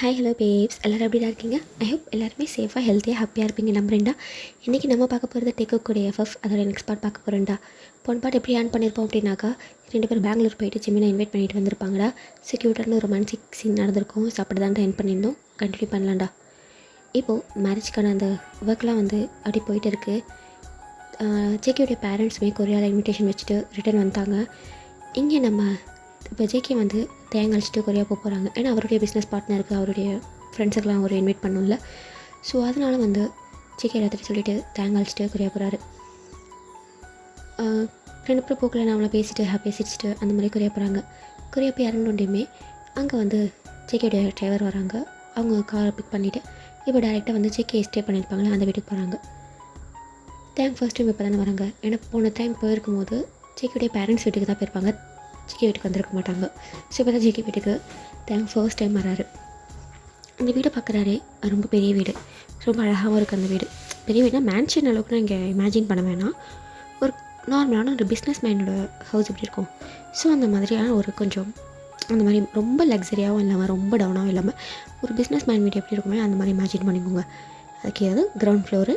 Hi hello babes, எல்லோரும் எப்படி இருக்கீங்க? ஐ ஹோப் எல்லாருமே சேஃபாக ஹெல்த்தியாக ஹாப்பியாக இருப்பீங்க நம்புறேன்டா. இன்றைக்கி நம்ம பார்க்க போகிறது டேக்கோடைய எஃப்எஃப் அதோட நெக்ஸ்ட் பார்ட் பார்க்க போகிறேன்டா. போன பார்ட் எப்படி ஏர்ன் பண்ணியிருப்போம் அப்படின்னாக்கா, 2 பேர் பெங்களூர் போயிட்டு ஜிம்மினை இன்வைட் பண்ணிட்டு வந்திருப்பாங்கடா. செக்யூட்டான ஒரு ரொமான்டிக் சீன் நடந்திருக்கும். ஸோ அப்படி தான் என் பண்ணியிருந்தோம். கண்டினியூ பண்ணலாம்டா. இப்போது மேரேஜ்க்கான அந்த ஒர்க்லாம் வந்து அப்படி போயிட்டு இருக்குது. ஜேகேவுடைய பேரண்ட்ஸுமே கொரியாவில் இன்விடேஷன் வச்சுட்டு ரிட்டர்ன் வந்துட்டாங்க. இங்கே நம்ம இப்போ ஜேகே வந்து தேங்காய் அழிச்சிட்டு கொரியா போக போகிறாங்க. ஏன்னா அவருடைய பிஸ்னஸ் பார்ட்னருக்கு அவருடைய ஃப்ரெண்ட்ஸுக்கெலாம் அவர் இன்வைட் பண்ணல. ஸோ அதனால் வந்து ஜேகே எல்லாத்தையும் சொல்லிவிட்டு தேங்காய் அழிச்சிட்டு கொரியா போகிறாரு. 2 பேரும் போக்கில் நான் அவளை பேசிட்டு ஹாப்பியாக சிரிச்சிட்டு அந்த மாதிரி கொரியா போகிறாங்க. கொரியா போய் இறங்கினோடையுமே அங்கே வந்து ஜேகேடைய டிரைவர் வராங்க. அவங்க காரை பிக் பண்ணிவிட்டு இப்போ டேரெக்டாக வந்து ஜேகே ஸ்டே பண்ணியிருப்பாங்களே அந்த வீட்டுக்கு போகிறாங்க. தேங்க் ஃபர்ஸ்ட் டைம் இப்போ தானே வராங்க. ஏன்னா போன டைம் போயிருக்கும் போது ஜேகேடைய பேரண்ட்ஸ் வீட்டுக்கு தான் போயிருப்பாங்க, ஜேகே வீட்டுக்கு வந்திருக்க மாட்டாங்க. ஸோ இப்போ தான் ஜேகே வீட்டுக்கு தேங்க் ஃபர்ஸ்ட் டைம் வராரு. அந்த வீடை பார்க்குறாரு. ரொம்ப பெரிய வீடு, ரொம்ப அழகாகவும் இருக்குது அந்த வீடு. பெரிய வீடுனா மேன்ஷன் அளவுக்கு நான் இங்கே இமேஜின் பண்ண வேணாம். ஒரு நார்மலான ஒரு பிஸ்னஸ் மேனோட ஹவுஸ் எப்படி இருக்கும், ஸோ அந்த மாதிரியான ஒரு கொஞ்சம் அந்த மாதிரி ரொம்ப லக்ஸரியாகவும் இல்லாமல் ரொம்ப டவுனாகவும் இல்லாமல் ஒரு பிஸ்னஸ் மேன் வீடு எப்படி இருக்குமே அந்த மாதிரி இமேஜின் பண்ணிக்கோங்க. அதுக்கு ஏதாவது கிரவுண்ட் ஃப்ளோரு,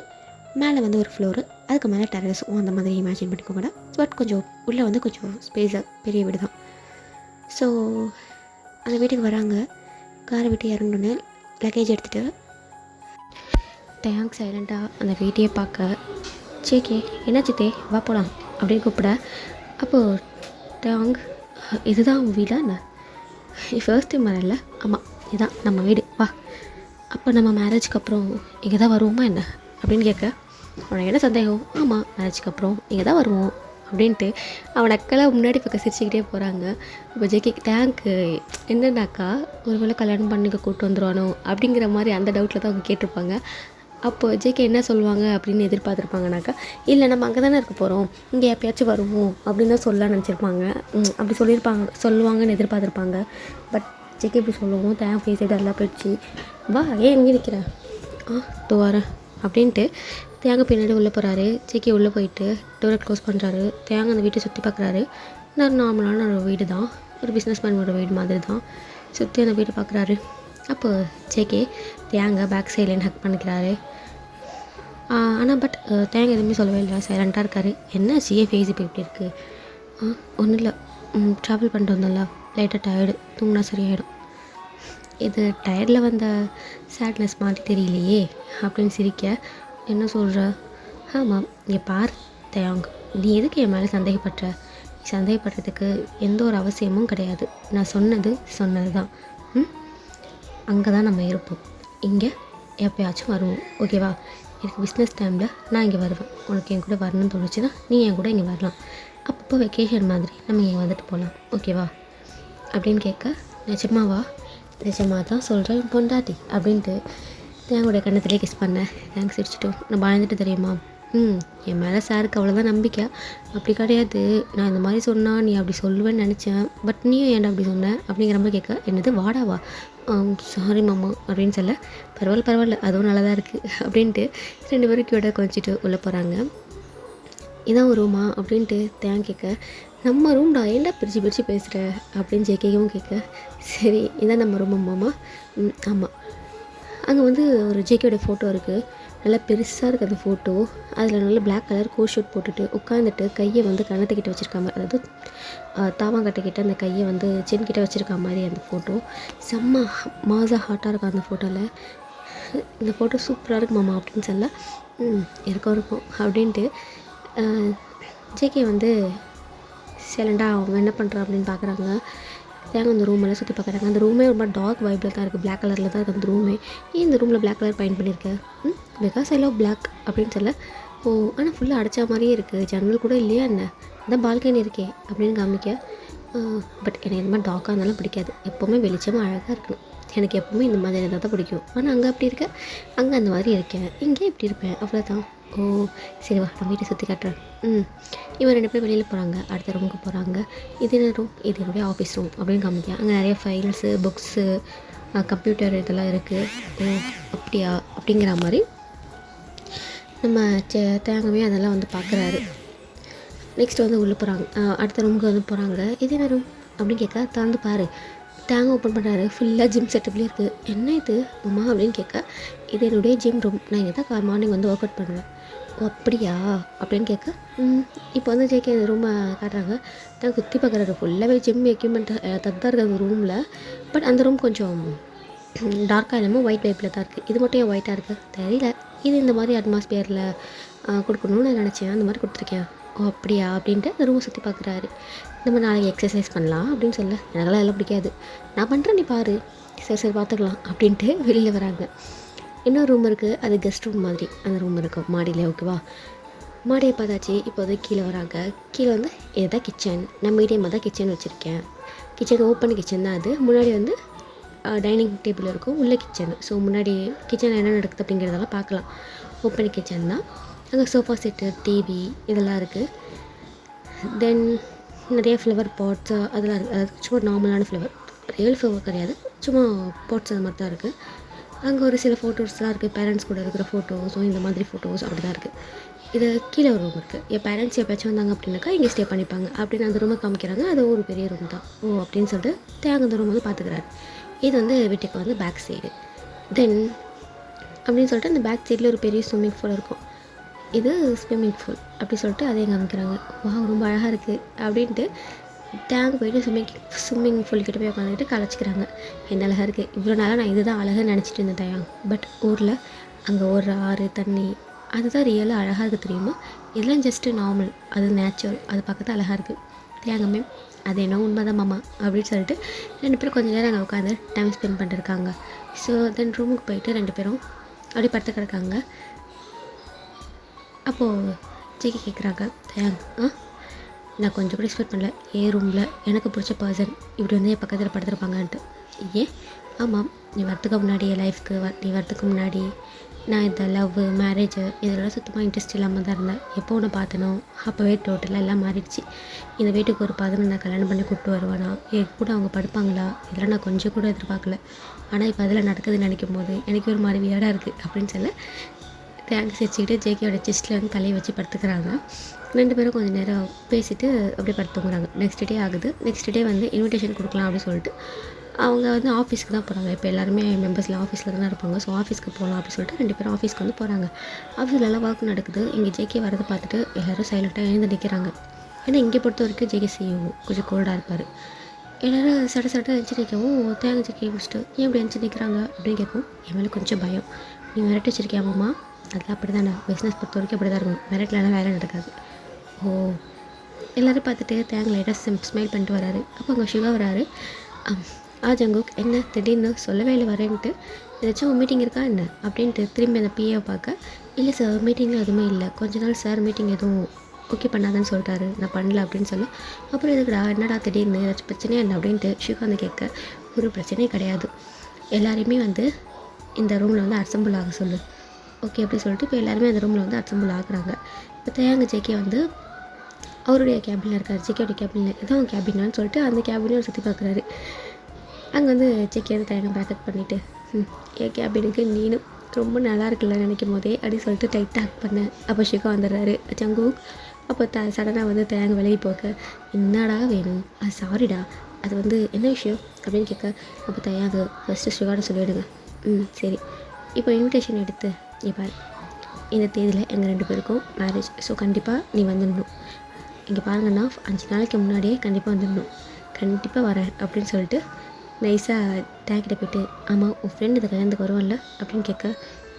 மேலே வந்து ஒரு ஃப்ளோரு, அதுக்கு மேலே டெரஸும் அந்த மாதிரி இமேஜின் பண்ணிக்கோங்கடா. பட் கொஞ்சம் உள்ளே வந்து கொஞ்சம் ஸ்பேஸாக பெரிய வீடு தான். ஸோ அந்த வீட்டுக்கு வராங்க. காரை விட்டு இறங்கணுன்னு லக்கேஜ் எடுத்துகிட்டு தேங்க் சைலண்ட்டாக அந்த வீட்டையே பார்க்க, சேக்கே என்ன சித்தே வா போகலாம் அப்படின்னு கூப்பிட, அப்போது தேங்க் இதுதான் உங்கள் வீடா என்ன? ஃபர்ஸ்ட் டைம் வரல? ஆமாம், இதுதான் நம்ம வீடு, வா. அப்போ நம்ம மேரேஜ்க்கு அப்புறம் இங்கே தான் வருவோமா என்ன அப்படின்னு கேட்க, அவனுக்கு என்ன சந்தேகம்? ஆமாம், மேரேஜ்க்கு அப்புறம் இங்கே தான் வருவோம் அப்படின்ட்டு அவன் அக்கெல்லாம் முன்னாடி பக்கம் சிரிச்சுக்கிட்டே போகிறாங்க. இப்போ ஜேகே தேங்க்கு என்னன்னாக்கா ஒரு வேளை கல்யாணம் பண்ணிக்க கூப்பிட்டு வந்துடுவானோ அப்படிங்கிற மாதிரி அந்த டவுட்டில் தான் அவங்க கேட்டிருப்பாங்க. அப்போது ஜேகே என்ன சொல்லுவாங்க அப்படின்னு எதிர்பார்த்துருப்பாங்கனாக்கா, இல்லை நம்ம அங்கே தானே இருக்க போகிறோம், இங்கே எப்பயாச்சும் வருவோம் அப்படின்னு தான் சொல்ல நினச்சிருப்பாங்க. அப்படி சொல்லுவாங்கன்னு எதிர்பார்த்துருப்பாங்க. பட் ஜேகே இப்படி சொல்லுவோம் தேங்க் ஃபேஸ் எல்லாம் போயிடுச்சு. வா, ஏன் எங்கே நிற்கிறேன்? வரேன் அப்படின்ட்டு தேங்க பின்னாடி உள்ளே போகிறாரு. ஜேகே உள்ளே போயிட்டு டோரை க்ளோஸ் பண்ணுறாரு. தேங்க அந்த வீட்டை சுற்றி பார்க்குறாரு. நார்மலான ஒரு வீடு தான், ஒரு பிஸ்னஸ் மேனோட வீடு மாதிரி தான். சுற்றி அந்த வீட்டை பார்க்குறாரு. அப்போ ஜேகே தேங்க பேக் சைட்லேன்னு ஹக் பண்ணிக்கிறாரு. ஆனால் பட் தேங்க எதுவுமே சொல்லவே இல்லை, சைலண்ட்டாக இருக்கார். என்ன சிஏ ஃபேஸ் இப்போ இப்படி இருக்குது? ஒன்றும் இல்லை, ட்ராவல் பண்ணிட்டு வந்தோம்ல, லைட்டாக டயர்டு, தூங்கினா சரியாயிடும். இது டயர்டில் வந்த சேட்னஸ் மாதிரி தெரியலையே அப்படின்னு சிரிக்க, என்ன சொல்கிற? ஆமாம், இங்கே பார் தேங், நீ எதுக்கு என் மேலே சந்தேகப்படுற? சந்தேகப்படுறதுக்கு எந்த ஒரு அவசியமும் கிடையாது. நான் சொன்னது தான். அங்கே தான் நம்ம இருப்போம், இங்கே எப்போயாச்சும் வருவோம், ஓகேவா? எனக்கு பிஸ்னஸ் டைமில் நான் இங்கே வருவேன். உனக்கு என் கூட வரணும்னு தோணுச்சுன்னா நீ என் கூட இங்கே வரலாம். அப்பப்போ வெக்கேஷன் மாதிரி நம்ம இங்கே வந்துட்டு போகலாம், ஓகேவா அப்படின்னு கேட்க, நிஜமாவா? நிஜமாக தான் சொல்கிறேன் பொண்டாட்டி அப்படின்ட்டு தேங்கோடைய கண்ணத்திலே கிஸ் பண்ணேன். தேங்க்ஸ் சிரிச்சிட்டோம். நான் பயந்துட்டு தெரியுமா? என் மேலே சாருக்கு அவ்வளோதான் நம்பிக்கை. அப்படி கிடையாது, நான் இந்த மாதிரி சொன்னால் நீ அப்படி சொல்லுவேன்னு நினச்சேன், பட் நீயும் ஏன்டா அப்படி சொன்னேன் அப்படிங்கிற மாதிரி கேட்க, என்னது வாடாவா? சாரி மாமா அப்படின்னு சொல்ல, பரவாயில்ல அதுவும் நல்லா தான் இருக்குது அப்படின்ட்டு 2 பேரும் கிட்ட கொஞ்சிட்டு உள்ளே போகிறாங்க. இதான் ஒரு ரூமா அப்படின்ட்டு தேங்க் கேட்க, நம்ம ரூம்டா, ஏன்டா பிரித்து பேசுகிற அப்படின்னு ஜேகேவும் கேட்க, சரி இதான் நம்ம ரூம் மாமா. ஆமாம். அங்கே வந்து ஒரு ஜேகேயோட ஃபோட்டோ இருக்குது, நல்லா பெருசாக இருக்குது அந்த ஃபோட்டோ. அதில் நல்ல பிளாக் கலர் கோட் ஷூட் போட்டுட்டு உட்காந்துட்டு கையை வந்து கணத்துக்கிட்ட வச்சுருக்காம, அதாவது தாவாங்கட்டைக்கிட்ட அந்த கையை வந்து சென்கிட்ட வச்சுருக்க மாதிரி அந்த ஃபோட்டோ. செம்ம மாஸாக ஹாட்டாக இருக்கும் அந்த ஃபோட்டோவில். இந்த ஃபோட்டோ சூப்பராக இருக்கு மாமா அப்படின்னு சொல்ல, இருக்கும் அப்படின்ட்டு ஜேகே வந்து சைலண்டாக அவங்க என்ன பண்ணுறா அப்படின்னு பார்க்குறாங்க. தேங்க அந்த ரூமெல்லாம் சுற்றி பார்க்குறாங்க. அந்த ரூமே ரொம்ப டார்க் வைப்பில் தான் இருக்குது, பிளாக் கலரில் தான் இருக்குது அந்த ரூமே. ஏன் இந்த ரூமில் பிளாக் கலர் பெயிண்ட் பண்ணியிருக்கேன்? பிகாஸ் ஐ லவ் பிளாக் அப்படின்னு சொல்ல, ஆனால் ஃபுல்லாக அடைச்ச மாதிரியே இருக்குது, ஜன்னல் கூட இல்லையா என்ன? அதான் பால்கனி இருக்கே அப்படின்னு காமிக்க, பட் எனக்கு இந்த மாதிரி டார்க்காக இருந்தாலும் பிடிக்காது, எப்போவுமே வெளிச்சமாக அழகாக இருக்கணும், எனக்கு எப்போவுமே இந்த மாதிரி இருந்தால் தான் பிடிக்கும். ஆனால் அங்கே அப்படி இருக்கேன், அங்கே அந்த மாதிரி இருக்கேன், இங்கே இப்படி இருப்பேன், அவ்வளோதான். சரி வா, நான் வீட்டை சுற்றி காட்டுறேன். இவன் 2 பேர் வெளியில் போகிறாங்க, அடுத்த ரூமுக்கு போகிறாங்க. இது என்ன ரூம்? இது என்னுடைய ஆஃபீஸ் ரூம் அப்படின்னு காமிக்க, அங்கே நிறைய ஃபைல்ஸு, புக்ஸு, கம்ப்யூட்டர் இதெல்லாம் இருக்குது. அப்படியா அப்படிங்கிற மாதிரி நம்ம தேங்கவே அதெல்லாம் வந்து பார்க்குறாரு. நெக்ஸ்ட் வந்து உள்ளே போகிறாங்க, அடுத்த ரூமுக்கு வந்து போகிறாங்க. இது என்ன ரூம் அப்படின்னு கேட்க, திறந்து பாரு, டேங்க் ஓப்பன் பண்ணுறாரு. ஃபுல்லாக ஜிம் செட்டப்லேயே இருக்குது. என்ன இது அம்மா அப்படின்னு கேட்க, இது என்னுடைய ஜிம் ரூம், நான் இங்கே தான் மார்னிங் வந்து ஒர்க் அவுட் பண்ணுவேன். ஓ அப்படியா அப்படின்னு கேட்க, இப்போ வந்து ஜேகே அந்த ரூமை காட்டுறாங்க. நான் சுற்றி பார்க்குறாரு. ஃபுல்லாகவே ஜிம் எக்யூப்மெண்ட் தான் இருக்குது அந்த ரூமில். பட் அந்த ரூம் கொஞ்சம் டார்க்காக இல்லாமல் ஒயிட் டைப்பில் தான் இருக்குது. இது மட்டும் ஏன் ஒயிட்டாக இருக்குது தெரியல. இது இந்த மாதிரி அட்மாஸ்பியரில் கொடுக்கணும்னு நான் நினச்சேன், அந்த மாதிரி கொடுத்துருக்கேன். ஓ அப்படியா அப்படின்ட்டு அந்த ரூமை சுற்றி பார்க்குறாரு. நம்ம நாளைக்கு எக்ஸசைஸ் பண்ணலாம் அப்படின்னு சொல்ல, எனக்கெல்லாம் எல்லாம் பிடிக்காது, நான் பண்ணுறேன் நீ பாரு, சரி சரி பார்த்துக்கலாம் அப்படின்ட்டு வெளியில் வராங்க. இன்னொரு ரூம் இருக்குது, அது கெஸ்ட் ரூம் மாதிரி அந்த ரூம் இருக்கும் மாடியில். ஓகேவா, மாடியை பார்த்தாச்சு. இப்போ வந்து கீழே வராங்க. கீழே வந்து இதுதான் கிச்சன். நான் மீடியமாக தான் கிச்சன் வச்சுருக்கேன். கிச்சன் ஓப்பன் கிச்சன் தான். அது முன்னாடி வந்து டைனிங் டேபிள் இருக்கும், உள்ள கிச்சன். ஸோ முன்னாடி கிச்சனில் என்ன நடக்குது அப்படிங்கிறதெல்லாம் பார்க்கலாம். ஓப்பன் கிச்சன் தான். அங்கே சோஃபா செட்டு, டிவி இதெல்லாம் இருக்குது. தென் நிறைய ஃப்ளவர் பாட்ஸு அதெல்லாம் இருக்குது. அதாவது சும்மா நார்மலான ஃப்ளவர், ரியல் ஃப்ளவர் கிடையாது, சும்மா பாட்ஸ் அது மாதிரி தான் இருக்குது. அங்கே ஒரு சில ஃபோட்டோஸ்லாம் இருக்குது, பேரண்ட்ஸ் கூட இருக்கிற ஃபோட்டோஸோ இந்த மாதிரி ஃபோட்டோஸ் அப்படி தான் இருக்குது. இது கீழே ஒரு ரூம் இருக்குது. என் பேரண்ட்ஸ் எப்போயாச்சும் வந்தாங்க அப்படின்னாக்கா இங்கே ஸ்டே பண்ணிப்பாங்க அப்படின்னு அந்த ரூமை காமிக்கிறாங்க. அது ஒரு பெரிய ரூம் தான். ஓ அப்படின்னு சொல்லிட்டு தேங்க அந்த ரூம் வந்து பார்த்துக்கிறாரு. இது வந்து வீட்டுக்கு வந்து பேக் சைடு. தென் அப்படின்னு சொல்லிட்டு அந்த பேக் சைடில் ஒரு பெரிய ஸ்விம்மிங் பூல் இருக்கும். இது ஸ்விம்மிங் பூல் அப்படி சொல்லிட்டு அதையும் காமிக்கிறாங்க. வா ரொம்ப அழகாக இருக்குது அப்படின்ட்டு டேங்க் போய்ட்டு ஸ்விம்மிங் பூல்கிட்ட போய் உட்காந்துக்கிட்டு கலைச்சிக்கிறாங்க. என்ன அழகாக இருக்குது, இவ்வளோ நாளாக நான் இதுதான் அழகாக நினச்சிட்டு இருந்தேன் டேங்க். பட் ஊரில் அங்கே ஒரு ஆறு தண்ணி அதுதான் ரியலாக அழகாக இருக்குது தெரியுமா, இதெல்லாம் ஜஸ்ட்டு நார்மல், அது நேச்சுரல், அது பார்க்கறது அழகாக இருக்குது. தேங்கமே அது என்ன உண்மை தான் மாமா அப்படின்னு சொல்லிட்டு 2 பேரும் கொஞ்சம் நேரம் அங்கே உட்காந்து டைம் ஸ்பெண்ட் பண்ணிருக்காங்க. ஸோ தென் ரூமுக்கு போயிட்டு 2 பேரும் அப்படி படுத்து கிடக்காங்க. அப்போது ஜேகே கேட்குறாங்க, தேங் நான் கொஞ்சம் கூட எக்ஸ்பெக்ட் பண்ணல ஏன் ரூமில் எனக்கு பிடிச்ச பர்சன் இப்படி வந்து என் பக்கத்தில் படுத்துருப்பாங்கன்ட்டு. ஏன் ஆமாம், நீ வரத்துக்கு முன்னாடி என் லைஃப்க்கு நீ வரத்துக்கு முன்னாடி நான் இந்த லவ் மேரேஜு இதெல்லாம் சுத்தமாக இன்ட்ரெஸ்ட் இல்லாமல் தான் இருந்தேன். எப்போ ஒன்று பார்த்தனோ அப்போவே டோட்டலாக எல்லாம் மாறிடுச்சு. இந்த வீட்டுக்கு ஒரு 11 நான் கல்யாணம் பண்ணி கூப்பிட்டு வருவானா, என் கூட அவங்க படுப்பாங்களா, இதெல்லாம் நான் கொஞ்சம் கூட எதிர்பார்க்கல. ஆனால் இப்போ அதில் நடக்குதுன்னு நினைக்கும் போது எனக்கு ஒரு மாதிரி வியடாக இருக்குது அப்படின்னு சொல்ல தேங்க்ஸ் வச்சுக்கிட்டு ஜேகேயோட செஸ்ட்டில் வந்து தலையை வச்சு படுத்துக்கிறாங்க. 2 பேரும் கொஞ்சம் நேரம் பேசிவிட்டு அப்படியே படுத்துங்கிறாங்க. நெக்ஸ்ட் டே ஆகுது. நெக்ஸ்ட் டே வந்து இன்விடேஷன் கொடுக்கலாம் அப்படின்னு சொல்லிட்டு அவங்க வந்து ஆஃபீஸ்க்கு தான் போகிறாங்க. இப்போ எல்லாருமே மெம்பர்ஸ்லாம் ஆஃபீஸில் தான் இருப்பாங்க. ஸோ ஆஃபீஸ்க்கு போகலாம் அப்படின்னு சொல்லிட்டு 2 பேரும் ஆஃபீஸ்க்கு வந்து போகிறாங்க. ஆஃபீஸில் எல்லாம் ஒர்க் நடக்குது. இங்கே ஜேகே வரதை பார்த்துட்டு எல்லோரும் சைலண்ட்டாக எழுந்து நிற்கிறாங்க. ஏன்னா இங்கே பொறுத்த வரைக்கும் ஜேகே சிஇஓ கொஞ்சம் கோல்டாக இருப்பார். எல்லோரும் சட்ட எழுந்து நிற்கவும் தேங்க ஜேகே முடிச்சுட்டு ஏன் இப்படி எழுந்து நிற்கிறாங்க அப்படின்னு கேட்கும். என் மேலே கொஞ்சம் பயம், நீ மிரட்டி வச்சிருக்கியாமாம்மா, அதெல்லாம் அப்படி தானே, பிஸ்னஸ் பொறுத்த வரைக்கும் அப்படி தான் இருக்கும், மிரட்டலாம் வேலை நடக்காது. ஓ எல்லோரும் பார்த்துட்டு தேங்க லைட்டாக ஸ்மைல் பண்ணிட்டு வராரு. அப்போ அங்கே சுகா வராரு. ஜங்குக் என்ன திடீர்னு சொல்லவே இல்லை வரேன்ட்டு, ஏதாச்சும் மீட்டிங் இருக்கா என்ன அப்படின்ட்டு திரும்பி அந்த பிஏவை பார்க்க, இல்லை சார் மீட்டிங்கில் எதுவுமே இல்லை, கொஞ்ச நாள் சார் மீட்டிங் எதுவும் ஓகே பண்ணாதான்னு சொல்லிட்டாரு, நான் பண்ணல அப்படின்னு சொல்ல, அப்புறம் எதுக்குடா என்னடா திடீர்னு ஏதாச்சும் பிரச்சனையா என்ன அப்படின்ட்டு ஷிகா வந்து கேட்க, ஒரு பிரச்சனையும் கிடையாது, எல்லாரையுமே வந்து இந்த ரூமில் வந்து அசம்பிள் ஆக சொல்லு ஓகே அப்படின்னு சொல்லிட்டு இப்போ எல்லாருமே அந்த ரூமில் வந்து அசம்பிள் ஆகுறாங்க. இப்போ தேங்க ஜேகே வந்து அவருடைய கேபினில் இருக்கார். ஜேகேயோட கேபினில் இதான் கேபினான்னு சொல்லிட்டு அந்த கேபினையும் சுற்றி பார்க்குறாரு. அங்கே வந்து ஜேகே வந்து தேங்க பேக்கப் பண்ணிவிட்டு என் கேபினுக்கு நீனும் ரொம்ப நல்லா இருக்குல்ல நினைக்கும் போதே அப்படின்னு சொல்லிட்டு டைட்டாக ஹக் பண்ணேன். அப்போ ஷிகா வந்துடுறாரு. ஜங்குக் அப்போ சடனாக வந்து தேங்க விலகி போக்க, என்னடா வேணும், அது சாரிடா, அது வந்து என்ன விஷயம் அப்படின்னு கேட்க, அப்போ தயாங்க ஃபஸ்ட்டு ஷிகாட சொல்லிவிடுங்க. சரி, இப்போ இன்விடேஷன் எடுத்து பாரு, இந்த தேதியில் எங்கள் 2 பேருக்கும் மேரேஜ், ஸோ கண்டிப்பாக நீ வந்துடணும், இங்கே பாருங்கன்னா 5 நாளைக்கு முன்னாடியே கண்டிப்பாக வந்துடணும், கண்டிப்பாக வரேன் அப்படின்னு சொல்லிட்டு நைஸாக டேங்கிட்ட போய்ட்டு, ஆமாம் உன் ஃப்ரெண்டு இந்த கல்யாணத்துக்கு வருவான்ல அப்படின்னு கேட்க,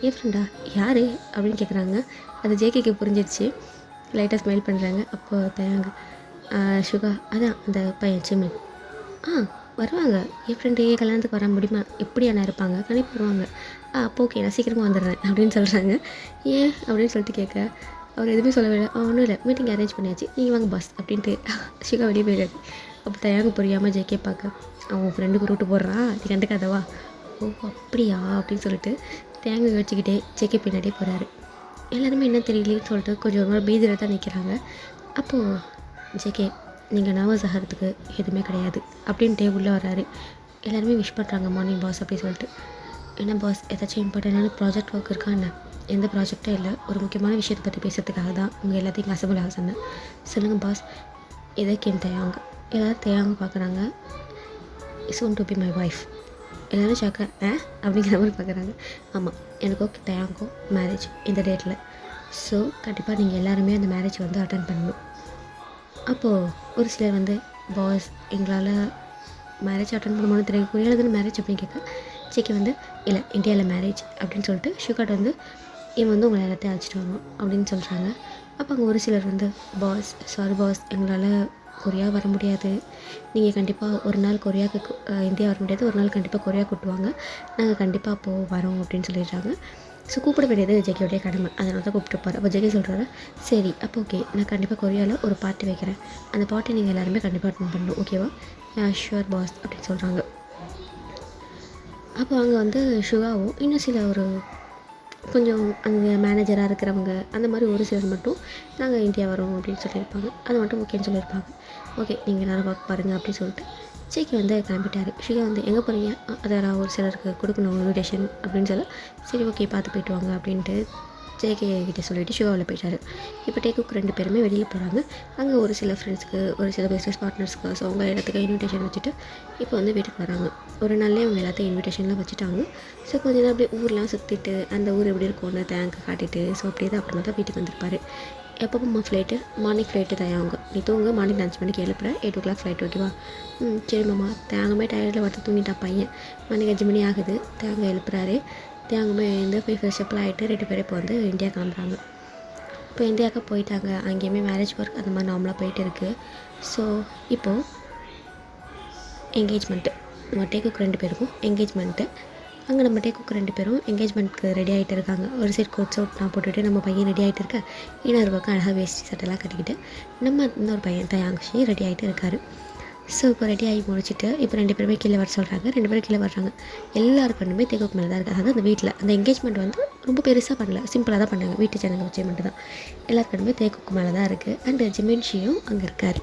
ஏன் ஃப்ரெண்டா யார் அப்படின்னு கேட்குறாங்க. அது ஜேகேக்கு புரிஞ்சிடுச்சு. லைட்டாக ஸ்மைல் பண்ணுறாங்க. அப்போ தேங்க சுகா அதான் அந்த பையன் சிமின் வருவாங்க, என் ஃப்ரெண்டு கல்யாணத்துக்கு வர முடியுமா, எப்படி அண்ணா இருப்பாங்க, கண்டிப்பாக வருவாங்க, அப்போ ஓகே நான் சீக்கிரமாக வந்துடுறேன் அப்படின்னு சொல்கிறாங்க. ஏன் அப்படின்னு சொல்லிட்டு கேட்க, அவர் எதுவுமே சொல்லவே இல்லை. ஒன்றும் இல்லை, மீட்டிங் அரேஞ்ச் பண்ணியாச்சு, நீங்கள் வாங்க பாஸ் அப்படின்ட்டு ஷிகா வெளியே போயிடாது. அப்போ தயாங்க புரியாமல் ஜேகே பார்க்க, அவன் ஃப்ரெண்டுக்கு ரூட்டு போடுறான், நீ கண்டுக்காதவா, ஓ அப்படியா அப்படின்னு சொல்லிட்டு தேங்க வச்சுக்கிட்டே ஜேகே பின்னாடியே போகிறாரு. எல்லாருமே என்ன தெரியலேன்னு சொல்லிட்டு கொஞ்சம் ஒரு மாதிரி பீதியில் தான் நிற்கிறாங்க. அப்போது ஜேகே நீங்கள் நர்வஸ் ஆகிறதுக்கு எதுவுமே கிடையாது அப்படின்ட்டே உள்ளே வராரு. எல்லாருமே விஷ் பண்ணுறாங்க மார்னிங் பாஸ் அப்படி சொல்லிட்டு. என்ன பாஸ் ஏதாச்சும் இம்பார்ட்டண்டான ப்ராஜெக்ட் ஒர்க் இருக்கா என்ன, எந்த ப்ராஜெக்டும் இல்லை, ஒரு முக்கியமான விஷயத்தை பற்றி பேசுறதுக்காக தான் உங்கள் எல்லாத்தையும் அசம்பிள் ஆக சொன்னேன், சொல்லுங்கள் பாஸ். எதை கேம் தேயாங்க எல்லாரும் தேயாங்க பார்க்குறாங்க. சூன் டு பி மை ஒய்ஃப். எல்லோரும் ஷாக்கா அப்படிங்கிற மாதிரி பார்க்குறாங்க. ஆமாம், எனக்கு ஓகே தயாங்கும் மேரேஜ் இந்த டேட்டில். ஸோ கண்டிப்பாக நீங்கள் எல்லாருமே அந்த மேரேஜ் வந்து அட்டன் பண்ணணும். அப்போது ஒரு சிலர் வந்து பாஸ் எங்களால் மேரேஜ் அட்டன் பண்ணணும்னு தெரியும், கொரியாவில் தானே மேரேஜ் அப்படின்னு கேட்க ஜேகே வந்து இல்லை இந்தியாவில் மேரேஜ் அப்படின்னு சொல்லிட்டு ஷுகாட் வந்து இவன் வந்து உங்களை எல்லாத்தையும் அழைச்சிட்டு வரணும் அப்படின்னு சொல்கிறாங்க. அப்போ அங்கே ஒரு சிலர் வந்து பாஸ் சாரி பாஸ் எங்களால் கொரியா வர முடியாது, நீங்கள் கண்டிப்பாக ஒரு நாள் கொரியாவுக்கு இந்தியா வர முடியாது, ஒரு நாள் கண்டிப்பாக கொரியா கூட்டுவாங்க, நாங்கள் கண்டிப்பாக அப்போது வரோம் அப்படின்னு சொல்லிடுறாங்க. ஸோ கூப்பிட வேண்டியது ஜெகியோடைய கடமை, அதனால தான் கூப்பிட்டுப்பார். அப்போ ஜெகி சொல்கிறாரு சரி அப்போ ஓகே நான் கண்டிப்பாக கொரியாவில் ஒரு பார்ட்டி வைக்கிறேன், அந்த பார்ட்டி நீங்கள் எல்லாருமே கண்டிப்பாக அட்டன் பண்ணணும் ஓகேவா? ஷுவர் பாஸ் அப்படின்னு சொல்கிறாங்க. அப்போ அங்கே வந்து ஷுகாவும் இன்னும் சில ஒரு கொஞ்சம் அங்கே மேனேஜராக இருக்கிறவங்க அந்த மாதிரி ஒரு சிலர் மட்டும் நாங்கள் இந்தியா வரோம் அப்படின்னு சொல்லியிருப்பாங்க. அது மட்டும் ஓகேன்னு சொல்லியிருப்பாங்க. ஓகே நீங்கள் எல்லோரும் ஒர்க் பாருங்கள் அப்படின்னு சொல்லிட்டு ஜேகே வந்து கிளம்பிட்டார். ஷிகா வந்து எங்கே போகிறீங்க, அதை ஒரு சிலருக்கு கொடுக்கணும் இன்விடேஷன் அப்படின்னு சொல்ல சரி ஓகே பார்த்து போயிட்டு வாங்க அப்படின்ட்டு ஜேகே கிட்டே சொல்லிவிட்டு ஷிகாவில் போயிட்டார். இப்போ டேக்குக்கு 2 பேருமே வெளியில் போகிறாங்க. அங்கே ஒரு சில ஃப்ரெண்ட்ஸ்க்கு ஒரு சில பிஸ்னஸ் பார்ட்னர்ஸ்க்கு ஸோ அவங்க எல்லாத்துக்கும் இன்விடேஷன் வச்சுட்டு இப்போ வந்து வீட்டுக்கு வராங்க. ஒரு நாள்லேயே அவங்க எல்லாத்தையும் இன்விடேஷன்லாம் வச்சுட்டாங்க. ஸோ கொஞ்சம் நேரம் அப்படியே ஊர்லாம் சுற்றிட்டு அந்த ஊர் எப்படி இருக்கும்னு தேங்க் காட்டிட்டு ஸோ அப்படியே தான் அப்புறமா தான் வீட்டுக்கு வந்திருப்பார். எப்போப்போ ஃப்ளைட்டு மார்னிங் ஃப்ளைட்டு தயாங்க, நீ தூங்க மார்னிங் 5 மணிக்கு எழுப்புறேன், 8 o'clock ஃப்ளைட் ஓகேவா? சரி மாமா. தேங்கமே டயர்டில் வந்து தூங்கிட்டா பையன், மணிக்கு 5 மணி ஆகுது. தேங்க எழுப்புறாரு. தேங்கமே எழுந்து போய் ஃப்ரெஷ்ஷப்லாம் ஆகிட்டு 2 பேரும் இப்போ வந்து இந்தியா கிளம்புறாங்க. இப்போ இந்தியாவுக்கு போயிட்டாங்க. அங்கேயுமே மேரேஜ் ஒர்க் அந்த மாதிரி நார்மலாக போயிட்டு இருக்குது. ஸோ இப்போது என்கேஜ்மெண்ட்டு நம்ம டேக்குக்கு 2 பேருக்கும் என்கேஜ்மெண்ட்டு. அங்கே நம்ம டேக்குக்கு 2 பேரும் என்கேஜ்மெண்ட்க்கு ரெடி ஆகிட்டு இருக்காங்க. ஒரு சைட் கோட் சவுட் நான் போட்டுவிட்டு நம்ம பையன் ரெடி ஆகிட்டு இருக்கேன், இன்னொரு பக்கம் அழகாக வேஷ்டி சட்டெல்லாம் கட்டிக்கிட்டு நம்ம இன்னொரு பையன் தயாங்ஷி ரெடி ஆகிட்டு இருக்காரு. ஸோ இப்போ ரெடி ஆகி முடிச்சுட்டு இப்போ 2 பேருமே கீழே வர சொல்கிறாங்க. 2 பேரும் கீழே வர்றாங்க. எல்லாருக்குமே தேக்குக்கு மேலே தான் இருக்குது. அதாவது அந்த வீட்டில் அந்த என்கேஜ்மெண்ட் வந்து ரொம்ப பெருசாக பண்ணல, சிம்பிளாக தான் பண்ணாங்க. வீட்டு ஜனங்க வச்சு மட்டும் தான். எல்லாருக்குமே தேக்குக்கு மேலே தான் இருக்குது. அண்டு ஜிமின்ஷியும் அங்கே இருக்கார்.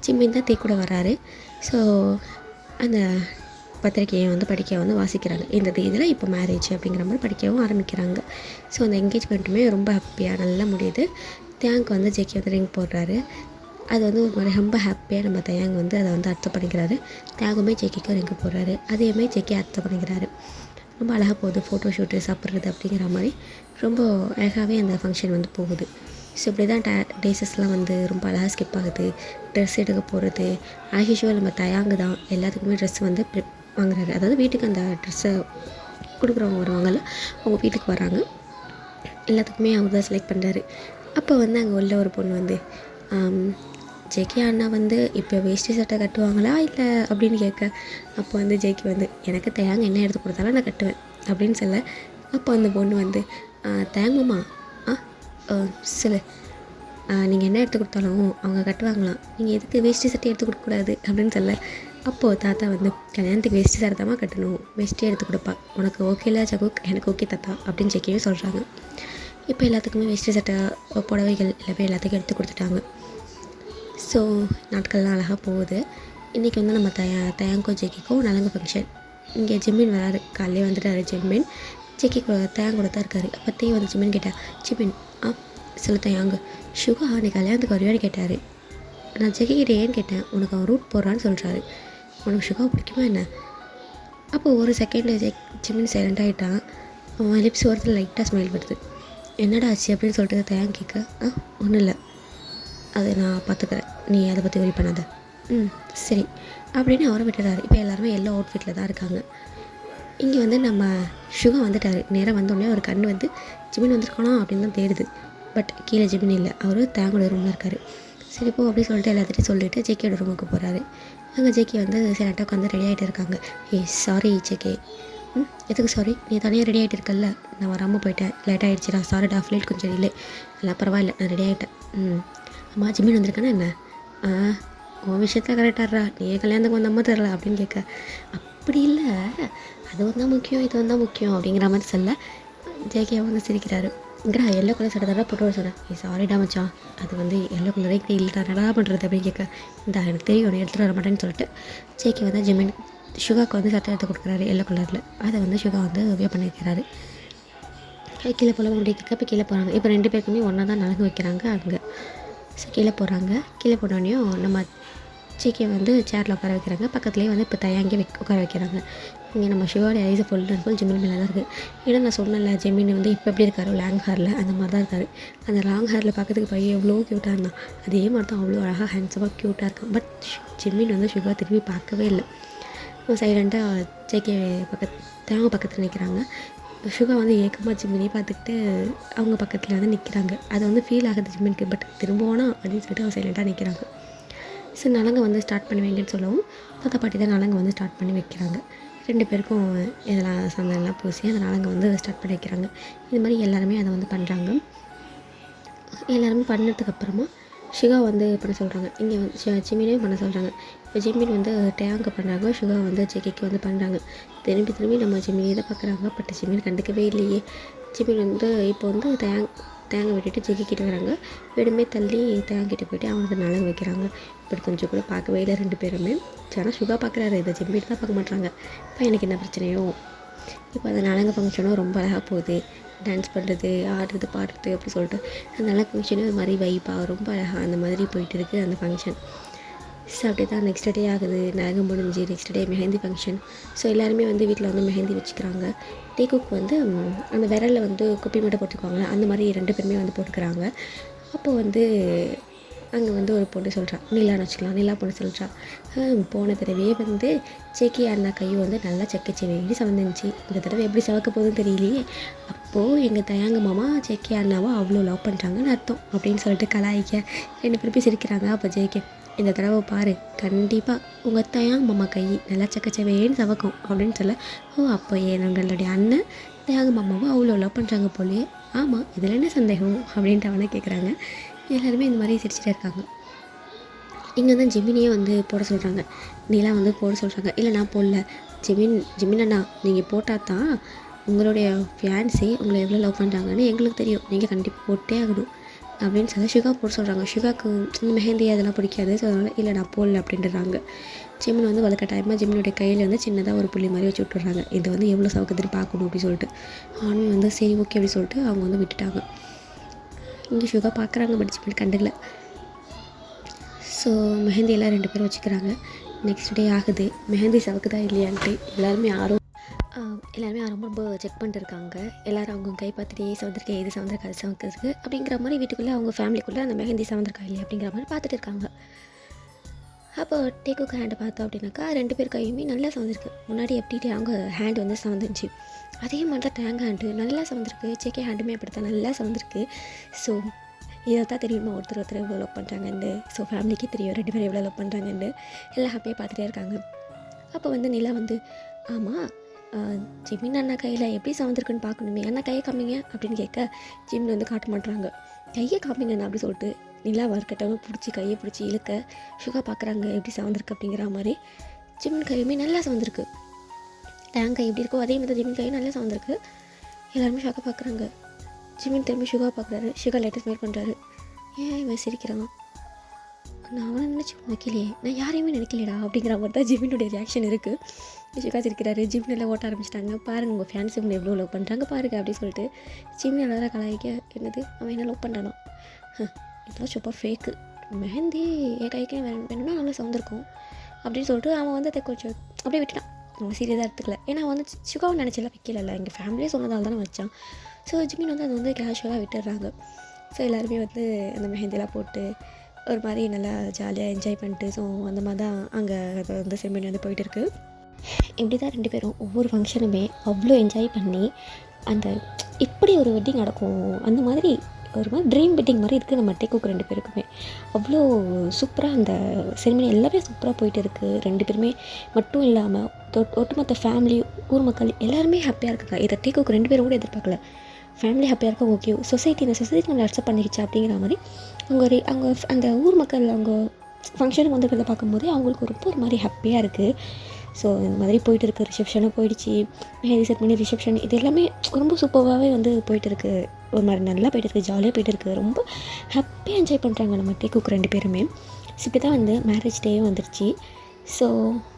ஜிமின் தான் தேக்கூட வராரு. ஸோ அந்த பத்திரிக்கையை வந்து படிக்க வந்து வாசிக்கிறாங்க. இந்த தேதியில் இப்போ மேரேஜ் அப்படிங்கிற மாதிரி படிக்கவும் ஆரம்பிக்கிறாங்க. ஸோ அந்த என்கேஜ்மெண்ட்டுமே ரொம்ப ஹாப்பியாக நல்லா முடியுது. தேங்க் வந்து ஜேகே வந்து ரிங் போடுறாரு. அது வந்து ஒரு மாதிரி ரொம்ப ஹாப்பியாக நம்ம தயாங் வந்து அதை வந்து அர்த்தம் பண்ணிக்கிறாரு. தியாகமே ஜேகேக்கு ரிங்கு போடுறாரு. அதையுமே ஜேகே அர்த்தம் பண்ணிக்கிறாரு. ரொம்ப அழகாக போகுது. ஃபோட்டோ ஷூட்டு சாப்பிட்றது அப்படிங்கிற மாதிரி ரொம்ப அழகாகவே அந்த ஃபங்க்ஷன் வந்து போகுது. ஸோ இப்படி தான் டேஸஸ்லாம் வந்து ரொம்ப அழகாக ஸ்கிப் ஆகுது. ட்ரெஸ் எடுக்க போகிறது ஆஸ் யூஷுவல் நம்ம தயாங்கு தான் எல்லாத்துக்குமே ட்ரெஸ் வந்து வாங்குறாரு. அதாவது வீட்டுக்கு அந்த ட்ரெஸ்ஸை கொடுக்குறவங்க வருவாங்கள்ல, அவங்க வீட்டுக்கு வராங்க. எல்லாத்துக்குமே அவர் தான் செலக்ட் பண்ணுறாரு. அப்போ வந்து அங்கே உள்ள ஒரு பொண்ணு வந்து ஜேகே அண்ணா வந்து இப்போ வேஷ்டி சட்டை கட்டுவாங்களா இல்லை அப்படின்னு கேட்க, அப்போ வந்து ஜேகே வந்து எனக்கு தேங்க என்ன எடுத்து கொடுத்தாலும் நான் கட்டுவேன் அப்படின்னு சொல்ல, அப்போ அந்த பொண்ணு வந்து தேங்கம்மா சொல்லு, நீங்கள் என்ன எடுத்து கொடுத்தாலும் அவங்க கட்டுவாங்களாம், நீங்கள் எதுக்கு வேஷ்டி சட்டை எடுத்து கொடுக்கக்கூடாது அப்படின்னு சொல்ல, அப்போது தாத்தா வந்து கல்யாணத்துக்கு வேஷ்டி சட்டை தான் கட்டணும், வேஷ்டியே எடுத்து கொடுப்பா, உனக்கு ஓகே இல்லை ஜகுக், எனக்கு ஓகே தாத்தா அப்படின்னு ஜேகேயும் சொல்கிறாங்க. இப்போ எல்லாத்துக்குமே வேஷ்டி சட்டை புடவைகள் எல்லாமே எல்லாத்துக்கும் எடுத்து கொடுத்துட்டாங்க. ஸோ நாட்கள்லாம் அழகாக போகுது. இன்றைக்கி வந்து நம்ம தயாங்கோ ஜேகேக்கும் நலங்கு ஃபங்க்ஷன். இங்கே ஜிம்மின் வராரு, காலையிலே வந்துட்டார் ஜிம்மின். ஜேகே தயாங்கோட தான் இருக்கார். அப்போ தே வந்து ஜிம்மின் கேட்டால், ஜிம்மின் சொல்ல தயாங்க ஷுகா நீ கல்யாணத்துக்கு வருவான்னு கேட்டார். நான் ஜேகே கிட்டே ஏன்னு கேட்டேன், உனக்கு அவன் ரூட் போடுறான்னு சொல்கிறாரு, உனக்கு ஷுகா பிடிக்குமா என்ன? அப்போ ஒரு செகண்டில் ஜிம்மின் சைலண்ட் ஆகிட்டான். அவன் லிப்ஸ் ஓரத்தில் லைட்டாக ஸ்மைல் வருது. என்னடா ஆச்சு அப்படின்னு சொல்லிட்டு தயாங்க கேட்க, ஒன்றும் இல்லை, அதை நான் பார்த்துக்கிறேன், நீ அதை பற்றி ஒரி பண்ணாத, சரி அப்படின்னு அவரை விட்டுறாரு. இப்போ எல்லாருமே எல்லா அவுட்ஃபிட்டில் தான் இருக்காங்க. இங்கே வந்து நம்ம ஷுகா வந்துட்டார். நேராக வந்தோடனே ஒரு கண் வந்து ஜிமின் வந்திருக்கானா அப்படின்னு தான் தேடுது. பட் கீழே ஜிமின் இல்லை, அவர் தேங்கோட ரூமில் இருக்கார். சரி போ அப்படின்னு சொல்லிட்டு எல்லாத்திட்டையும் சொல்லிவிட்டு ஜேகேயோட ரூமுக்கு போகிறாரு. அங்கே ஜேகே வந்து சிலட்டாக உட்காந்து ரெடி ஆகிட்டு இருக்காங்க. Sorry JK. எதுக்கு சாரி, நீ தனியாக ரெடி ஆகிட்டு இருக்கல்ல, நான் வராமல் போயிட்டேன், லேட் ஆகிடுச்சிடா, சாரிடா, ஃப்ளைட் கொஞ்சம் இல்லை, எல்லாம் பரவாயில்ல, நான் ரெடி ஆகிட்டேன். அம்மா ஜிம்மின் வந்திருக்கானா என்ன? உன் விஷயத்தில் கரெக்டாகிறா, நீ கல்யாணத்துக்கு வந்த அம்மா தரல அப்படின்னு கேட்க, அப்படி இல்லை, அது வந்தால் முக்கியம், இது வந்தால் முக்கியம் அப்படிங்கிற மாதிரி சொல்ல ஜேகே வந்து சிரிக்கிறாரு. இங்கடா எல்லோ கலர் சட்டை தடவை போட்டு வர சொன்னேன். சாரிடா மச்சான், அது வந்து எல்லோ கலரே இல்லைடா, நடா பண்ணுறது அப்படின்னு கேட்க, இந்த எனக்கு தெரியும் நீ எடுத்துகிட்டு வர மாட்டேன்னு சொல்லிட்டு ஜேகே வந்து ஜிம்மின் ஷுகாவுக்கு வந்து சட்டை எடுத்து கொடுக்குறாரு எல்லோ கலரில். அதை வந்து ஷுகா வந்து உபயோக பண்ணி வைக்கிறாரு. கீழே போல முடிக்க இப்போ கீழே போகிறாங்க. இப்போ 2 பேருக்குமே ஒன்றா தான் நலங்கு வைக்கிறாங்க. அங்கே ஸோ கீழே போகிறாங்க. கீழே போனோடனையும் நம்ம ஜேகே வந்து சேரில் உட்கார வைக்கிறாங்க. பக்கத்துலேயே வந்து இப்போ தயாங்கி உட்கார வைக்கிறாங்க. இங்கே நம்ம சிவாவோட ஐஸை ஃபுல் அண்ட் ஃபுல் ஜிமின் மேலே தான் இருக்குது. ஏன்னா நான் சொன்னேன்ல, ஜெமின் வந்து இப்போ எப்படி இருக்காரு லாங் ஹேரில் அந்த மாதிரி தான் இருக்காரு. அந்த லாங் ஹேரில் பார்க்கறதுக்கு பையன் எவ்வளோ க்யூட்டாக இருந்தான், அதே மாதிரி தான் அவ்வளோ அழகாக ஹேண்ட்ஸமாக க்யூட்டாக இருக்கான். பட் ஜெமின் வந்து சிவா திரும்பி பார்க்கவே இல்லை. சைலண்ட்டாக ஜேகே தேவங்க பக்கத்தில் நிற்கிறாங்க. சுகா வந்து ஏக்கமாக ஜிம்மினே பார்த்துக்கிட்டு அவங்க பக்கத்தில் வந்து நிற்கிறாங்க. அது வந்து ஃபீல் ஆகுது ஜிம்மினுக்கு. பட் திரும்பவோனா அப்படின்னு சொல்லிட்டு அவங்க சைலண்ட்டாக நிற்கிறாங்க. ஸோ நலங்கு வந்து ஸ்டார்ட் பண்ணி வைங்கன்னு சொல்லவும் தாத்தா பாட்டி தான் நலங்கு வந்து ஸ்டார்ட் பண்ணி வைக்கிறாங்க. 2 பேருக்கும் இதெல்லாம் சந்தனம்லாம் பூசி அந்த நலங்கு வந்து ஸ்டார்ட் பண்ணி வைக்கிறாங்க. இது மாதிரி எல்லாருமே அதை வந்து பண்ணுறாங்க. எல்லாருமே பண்ணதுக்கப்புறமா சுகா வந்து பண்ண சொல்கிறாங்க. இங்கே வந்து ஜிம்மினே பண்ண சொல்கிறாங்க. இப்போ ஜிம்மின் வந்து டேங்கு பண்ணுறாங்க, சுகா வந்து ஜேகேக்கு வந்து பண்ணுறாங்க. திரும்பி நம்ம ஜிம்மினே தான் பார்க்குறாங்க. பட் ஜிம்மின் கண்டுக்கவே இல்லையே. ஜிம்மின் வந்து இப்போ வந்து தேங்காய் விட்டுட்டு ஜேகேக்கிட்ட வராங்க. விடுமே தள்ளி தேங்கிட்ட போய்ட்டு அவனுக்கு நலங்கு வைக்கிறாங்க. இப்படி கொஞ்சம் கூட பார்க்கவே இல்லை 2 பேருமே. ஆனால் சுகா பார்க்குறாரு, இதை ஜிம்மின் தான் பார்க்க மாட்டாங்க. இப்போ எனக்கு என்ன பிரச்சனையோ. இப்போ அந்த நலங்கு ஃபங்க்ஷனும் ரொம்ப அழகாக போகுது. டான்ஸ் பண்ணுறது, ஆடுறது, பாடுறது அப்படி சொல்லிட்டு அந்த நலங்கு ஃபங்க்ஷனும் ஒரு மாதிரி வைப்பாக ரொம்ப அழகாக அந்த மாதிரி போயிட்டு இருக்குது அந்த ஃபங்க்ஷன். ஸோ அப்படி தான் நெக்ஸ்ட் டே ஆகுது. நலங்கு முடிஞ்சு next day mehndi function. So எல்லாருமே வந்து வீட்டில் வந்து மெஹந்தி வச்சுக்கிறாங்க. டேக்குக்கு வந்து அந்த விரலில் வந்து குப்பி மட்டும் போட்டுக்குவாங்களே அந்த மாதிரி 2 பேருமே வந்து போட்டுக்கிறாங்க. அப்போது வந்து அங்கே வந்து ஒரு பொண்ணு சொல்கிறா, நிலான்னு வச்சுக்கலாம். நிலா பொண்ணு சொல்கிறா, போன தடவையே வந்து ஜேகே அண்ணா கையும் வந்து நல்லா செக்கச்சேவேடி சவந்துச்சு. இந்த தடவை எப்படி சவக்க போகுதுன்னு தெரியலையே. அப்போது எங்கள் தயாங்க மாமா ஜேகே அண்ணாவை அவ்வளோ லவ் பண்ணுறாங்கன்னு அர்த்தம் அப்படின்னு சொல்லிட்டு கலாய்க்க 2 பேரும் சிரிக்கிறாங்க. அப்போ ஜேகே, இந்த தடவை பாரு, கண்டிப்பாக உங்கள் தயாங்க மாமா கை நல்லா செக்கச்சேவேன்னு சவக்கும் அப்படின்னு சொல்ல, அப்போ எங்களுடைய அண்ணன் தயாங்க மாமாவை அவ்வளோ லவ் பண்ணுறாங்க போலே. ஆமாம், இதில் என்ன சந்தேகம் அப்படின்ட்டு அவனை கேட்குறாங்க. எல்லாருமே இந்த மாதிரி சிரிச்சுட்டே இருக்காங்க. இங்கே தான் ஜெமினியே வந்து போட சொல்கிறாங்க. நிலா வந்து போட சொல்கிறாங்க. இல்லை நான் போடல, ஜெமின் அண்ணா நீங்கள் போட்டால் தான் உங்களுடைய ஃபேன்ஸே உங்களை எவ்வளோ லவ் பண்ணுறாங்கன்னு எங்களுக்கு தெரியும், நீங்கள் கண்டிப்பாக போட்டே ஆகணும் அப்படின்னு சொல்லி சுகா போட சொல்கிறாங்க. சுகாவுக்கு மெஹந்தி அதெல்லாம் பிடிக்காது. ஸோ அதனால் இல்லை நான் போடல அப்படின்றாங்க. ஜெமின் வந்து வலுக்கட்டாயமாக ஜெமினுடைய கையில் வந்து சின்னதாக ஒரு புள்ளி மாதிரி வச்சு விட்டுறாங்க. இது வந்து எவ்வளோ சவக்கத்துன்னு பார்க்கணும் அப்படின்னு சொல்லிட்டு. ஆனுமே வந்து சரி ஓகே அப்படின்னு சொல்லிட்டு அவங்க வந்து விட்டுட்டாங்க. இங்கே சுகா பார்க்குறாங்க, பட் ஜிமின் கண்டுக்கல. ஸோ மெஹந்தி எல்லாம் 2 பேரும் வச்சுக்கிறாங்க. நெக்ஸ்ட் டே ஆகுது. மெஹந்தி சவக்குதா இல்லையான்ட்டு எல்லாருமே ரொம்ப செக் பண்ணிட்டு இருக்காங்க. எல்லோரும் அவங்க கை பார்த்துட்டே சவந்திருக்கேன், எது சவந்திருக்கா அது சவக்கிறதுக்கு அப்படிங்கிற மாதிரி வீட்டுக்குள்ளே அவங்க ஃபேமிலிக்குள்ளே அந்த மெஹந்தி சவந்திருக்கா இல்லையா அப்படிங்கிற மாதிரி பார்த்துட்டு இருக்காங்க. அப்போ டேக்குக்கு ஹேண்டை பார்த்தோம் அப்படின்னாக்கா 2 பேர் கையுமே நல்லா சவந்திருக்கு. முன்னாடி எப்படி அவங்க ஹேண்ட் வந்து சவந்துச்சு, அதே மாதிரி தான் டேங்க் ஹேண்டு நல்லா சவந்திருக்கு. ஜேகே ஹேண்டுமே அப்படி தான் நல்லா சவந்திருக்கு. ஸோ இதை தான் தெரியுமா ஒருத்தர் எவ்வளோ லவ் பண்ணுறாங்கன்னு. ஸோ ஃபேமிலிக்கே தெரியும் 2 பேரும் எவ்வளோ லவ் பண்ணுறாங்கன்னு. எல்லாம் ஹாப்பியாக பார்த்துட்டே இருக்காங்க. அப்போ வந்து நிலா வந்து, ஆமாம் ஜிமின் அண்ணா கையில் எப்படி சவந்திருக்குன்னு பார்க்கணுமே, அண்ணா கையை காமிங்க அப்படின்னு கேட்க ஜிமின் வந்து காட்ட மாட்டுறாங்க. கையை காமிங்கண்ணா அப்படி சொல்லிட்டு நிலா வறுக்கட்டவங்க பிடிச்சி கையை பிடிச்சி இழுக்க சுகா பார்க்குறாங்க எப்படி சவந்திருக்கு அப்படிங்கிற மாதிரி. ஜிமின் கையுமே நல்லா சவந்திருக்கு. டேங்க் கை எப்படி இருக்கோ அதே மாதிரி ஜிமின் கையும் நல்லா சவந்திருக்கு. எல்லாருமே ஷாக்காக பார்க்குறாங்க. ஜிமின் திரும்பி சுகா பார்க்குறாரு. சுகா லைட்டாக ஸ்மைல் பண்ணுறாரு. ஏன் இவன் சிரிக்கிறான், நான் அவனை நினச்சி நினைக்கலையே, நான் யாரையுமே நினைக்கலையடா அப்படிங்கிற மாதிரி தான் ஜிமினுடைய ரியாக்ஷன் இருக்குது. சுகா சிரிக்கிறாரு. ஜிமின் எல்லாம் ஓட்ட ஆரம்பிச்சிட்டாங்க. பாருங்கள் உங்கள் ஃபேன்ஸ் இவங்க எவ்வளோ லவ் பண்ணுறாங்க பாருங்கள் அப்படின்னு சொல்லிட்டு ஜிமின் எல்லாரும் கலாய்க்க, என்னது அவன் என்ன லவ் பண்ணுறானோ, இதெல்லாம் சூப்பர் ஃபேக்கு, மெஹந்தி என் கைக்கே வேணும்னா நல்லா சவந்திருக்கும் அப்படின்னு சொல்லிட்டு அவன் வந்து அதை கொஞ்சம் அப்படியே விட்டுட்டான். அவன் சீரியஸாக எடுத்துக்கல. ஏன்னா வந்து சுகாவை நினச்செல்லாம் வைக்கல, எங்கள் ஃபேமிலியே சொன்னதால் தானே வச்சான். ஸோ ஜிமின் வந்து அது வந்து கேஷுவலாக விட்டுடுறாங்க. ஸோ எல்லாருமே வந்து அந்த மெஹந்திலாம் போட்டு ஒரு மாதிரி நல்லா ஜாலியாக என்ஜாய் பண்ணிட்டு, ஸோ அந்த மாதிரி தான் அங்கே அதை வந்து செரிமனி வந்து போயிட்டு இருக்குது. இப்படி தான் 2 பேரும் ஒவ்வொரு ஃபங்க்ஷனுமே அவ்வளோ என்ஜாய் பண்ணி அந்த இப்படி ஒரு வெட்டிங் நடக்கும் அந்த மாதிரி ஒரு மாதிரி ட்ரீம் வெட்டிங் மாதிரி இருக்குது நம்ம டேக்குக்கு 2 பேருக்குமே. அவ்வளோ சூப்பராக அந்த செரிமனி எல்லாமே சூப்பராக போயிட்டு இருக்குது. 2 பேருமே மட்டும் இல்லாமல் ஒட்டுமொத்த ஃபேமிலி, ஊர் மக்கள் எல்லாருமே ஹாப்பியாக இருக்காங்க. இதை டேக்குக்கு 2 பேரும் கூட எதிர்பார்க்கல. ஃபேமிலி ஹாப்பியாக இருக்க, ஓகே இந்த சொசைட்டி நம்ம அக்செப்ட் பண்ணிக்கிச்சு அப்படிங்கிற மாதிரி அவங்க அந்த ஊர் மக்கள் அவங்க ஃபங்க்ஷனுக்கு வந்துக்கிறத பார்க்கும்போதே அவங்களுக்கு ரொம்ப ஒரு மாதிரி ஹாப்பியாக இருக்குது. ஸோ இந்த மாதிரி போயிட்டு இருக்குது. ரிசப்ஷனும் போயிடுச்சு, மெஹந்தி செட் பண்ணி ரிசப்ஷன், இது எல்லாமே ரொம்ப சூப்பராகவே வந்து போயிட்டு இருக்குது. ஒரு மாதிரி நல்லா போயிட்டு இருக்குது, ஜாலியாக போயிட்டு இருக்குது. ரொம்ப ஹாப்பியாக என்ஜாய் பண்ணுறாங்க நம்ம டேக்குக்கு 2 பேருமே. ஸோ இப்படி தான் வந்து மேரேஜ் டேயும் வந்துருச்சு. ஸோ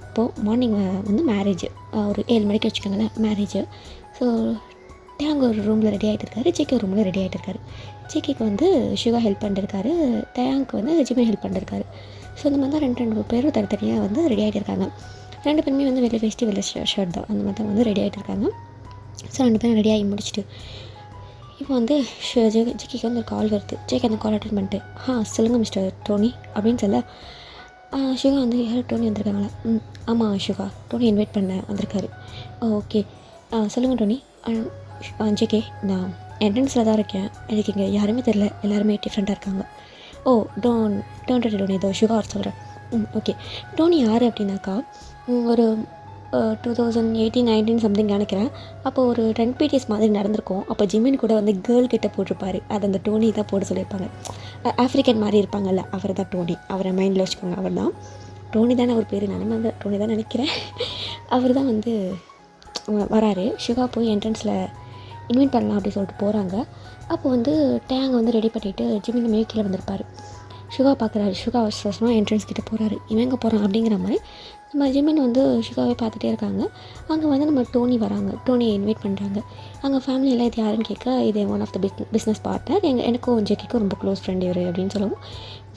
இப்போது மார்னிங் வந்து மேரேஜ் ஒரு 7 மணிக்கு வச்சுக்கோங்களேன் மேரேஜ். ஸோ டேங்க் ஒரு ரூமில் ரெடி ஆகிட்டு இருக்காரு, ஜேகே ஒரு ரூமில் ரெடி ஆகிட்டு இருக்காரு. ஜேகேக்கு வந்து சுகா ஹெல்ப் பண்ணிருக்காரு, டேங்க் வந்து ஜிமின் ஹெல்ப் பண்ணிருக்காரு. ஸோ இந்த மாதிரி தான் ரெண்டு பேரும் தனித்தனியாக வந்து ரெடி ஆகிட்டு இருக்காங்க. 2 பேருமே வந்து வெள்ளை வேஷ்டி வெள்ளை ஷர்ட் தான் அந்த மாதிரி தான் வந்து ரெடி ஆகிட்டு இருக்காங்க. ஸோ 2 பேரும் ரெடி ஆகி முடிச்சுட்டு இப்போ வந்து ஜிக்கிக்கு வந்து ஒரு கால் வருது. ஜிக்கி அந்த கால் அட்டன் பண்ணிட்டு சொல்லுங்கள் மிஸ்டர் டோனி அப்படின்னு சொல்ல ஷுகா வந்து யார் டோனி வந்திருக்காங்களா? ஆமாம் ஷுகா, டோனி இன்வைட் பண்ண வந்திருக்காரு. ஓகே சொல்லுங்கள் டோனி. ஜிகே நான் என்ட்ரன்ஸில் தான் இருக்கேன், எனக்கு இங்கே யாருமே தெரில, எல்லாருமே டிஃப்ரெண்ட்டாக இருக்காங்க. ஓ டோன்ட் டோனி இதோ ஷுகா சொல்கிறேன். ஓகே டோனி யார் அப்படின்னாக்கா ஒரு 2018-19 சம்திங் நினைக்கிறேன். அப்போ ஒரு 10 PTS மாதிரி நடந்திருக்கும். அப்போ ஜிமின் கூட வந்து கேர்ள் கிட்ட போட்டிருப்பாரு, அது அந்த டோனி தான் போட சொல்லியிருப்பாங்க. ஆஃப்ரிக்கன் மாதிரி இருப்பாங்கல்ல, அவர் தான் டோனி. அவரை மைண்டில் வச்சுக்கோங்க, அவர் தான் டோனி தானே அவர் பேர், நானும் வந்து டோனி தான் நினைக்கிறேன். அவர் தான் வந்து வராரு. ஷுகா போய் என்ட்ரன்ஸில் இன்வைட் பண்ணலாம் அப்படி சொல்லிட்டு போகிறாங்க. அப்போ வந்து டேங் வந்து ரெடி பண்ணிவிட்டு ஜிமின் கீழே வந்திருப்பார். ஷுகா பார்க்குறாரு. ஷுகா அவசரமாக என்ட்ரன்ஸ் கிட்டே போகிறாரு. இவன் எங்கே போகிறான் அப்படிங்கிற மாதிரி நம்ம ஜிமின் வந்து ஷுகாவே பார்த்துட்டே இருக்காங்க. அங்கே வந்து நம்ம டோனி வராங்க. டோனியை இன்வைட் பண்ணுறாங்க. அங்கே ஃபேமிலியெல்லாம் இது யாருன்னு கேட்க, இது one of the business partner, எனக்கும் ஜெக்கிக்கும் ரொம்ப க்ளோஸ் ஃப்ரெண்ட் இவர் அப்படின்னு சொல்லவும்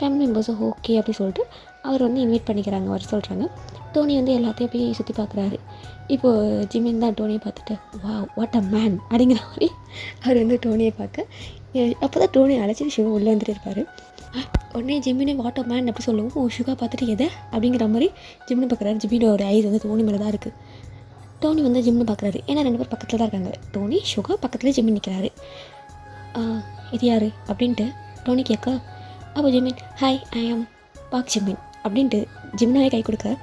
ஃபேமிலி மெம்பர்ஸும் ஓகே அப்படி சொல்லிட்டு அவர் வந்து இன்வைட் பண்ணிக்கிறாங்க, வர சொல்கிறாங்க. டோனி வந்து எல்லாத்தையும் போய் சுற்றி பார்க்குறாரு. இப்போது ஜிமின் தான் டோனியை பார்த்துட்டு வாட் அ மேன் அப்படிங்கிற மாதிரி அவர் வந்து டோனியை பார்க்க, அப்போ தான் டோனியை அழைச்சிட்டு ஷுகா உள்ளே வந்துட்டு இருப்பார். உடனே ஜிமினே வாட் அ மேன் அப்படி சொல்லவும் ஷுகா பார்த்துட்டு எதை அப்படிங்கிற மாதிரி ஜிம்னு பார்க்குறாரு. ஜிமினோட ஐஸ் வந்து டோனி மேலே தான் இருக்குது. டோனி வந்து ஜிம்னு பார்க்குறாரு. ஏன்னா 2 பேர் பக்கத்தில் தான் இருக்காங்க. டோனி ஷுகா பக்கத்துலேயே ஜிமின் நிற்கிறாரு. இது யார் அப்படின்ட்டு டோனி கேட்க, அப்போ ஜிமின் ஹாய் ஐ ஆம் பாக் ஜிமின் அப்படின்ட்டு ஜிம்னாவே கை கொடுக்க,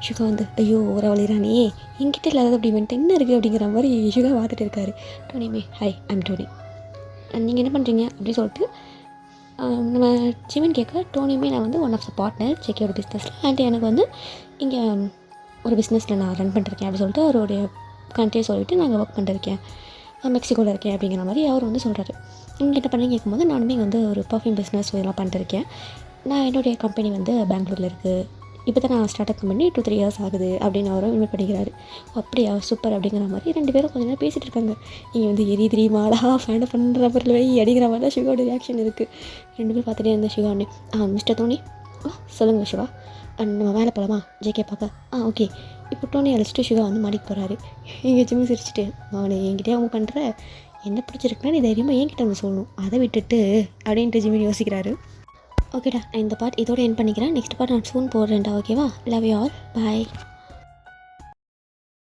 ஷுகா வந்து ஐயோ ஒரு வழிறானே என்கிட்ட இல்லாதது அப்படி வந்துட்டு என்ன இருக்குது அப்படிங்கிற மாதிரி ஷுகா பார்த்துட்டு இருக்காரு. டோனியுமே ஹாய் ஐம் டோனி, நீங்கள் என்ன பண்ணுறீங்க அப்படின்னு சொல்லிட்டு நம்ம ஜிமின் கேட்க, டோனியுமே நான் வந்து ஒன் ஆஃப் த பார்ட்னர் ஜெக்கியோட பிஸ்னஸில் அண்ட் எனக்கு வந்து இங்கே ஒரு பிஸ்னஸில் நான் ரன் பண்ணிருக்கேன் அப்படி சொல்லிட்டு அவருடைய கண்ட்ரியை சொல்லிவிட்டு நாங்கள் ஒர்க் பண்ணிருக்கேன், மெக்சிகோவில் இருக்கேன் அப்படிங்கிற மாதிரி அவர் வந்து சொல்கிறாரு. நீங்கள் என்ன பண்ணி கேட்கும்போது நானுமே வந்து ஒரு பர்ஃப்யூம் பிஸ்னஸ் இதெல்லாம் பண்ணிருக்கேன், நான் என்னுடைய கம்பெனி வந்து பெங்களூரில் இருக்குது, இப்போ தான் நான் ஸ்டார்ட் அப் பண்ணி 2-3 இயர்ஸ் ஆகுது அப்படின்னு அவரும் இன்வைட் பண்ணிக்கிறாரு. அப்படியா சூப்பர் அப்படிங்கிற மாதிரி 2 பேரும் கொஞ்சம் நேரம் பேசிகிட்டு இருக்காங்க. நீங்கள் வந்து எரி தெரியுமாடா ஃபேண்டை பண்ணுற பொருள் வை அடிக்கிற மாதிரி தான் ஷுகாவோட ரியாக்ஷன் இருக்குது. 2 பேரும் பார்த்துட்டே இருந்த ஷுகான்னு மிஸ்டர் டோனி சொல்லுங்கள் ஷுகா நம்ம வேலை போகலாமா ஜேகே பார்க்க? ஓகே. இப்போ டோனி அழைச்சிட்டு ஷுகா வந்து மாடிக்கு போகிறாரு. இங்கே ஜிம்மி சிரிச்சிட்டு அவனை என்கிட்டே அவங்க பண்ணுற என்ன பிடிச்சிருக்குன்னா நீ தைரியமாக என்கிட்ட வந்து சொல்லணும், அதை விட்டுட்டு அப்படின்ட்டு ஜிம்மி யோசிக்கிறாரு. ஓகேடா, நான் இந்த பார்ட் இதோட என் பண்ணிக்கிறேன். நெக்ஸ்ட் பார்ட் நான் சூன் போடுறேன்டா. ஓகேவா? Love you all, bye.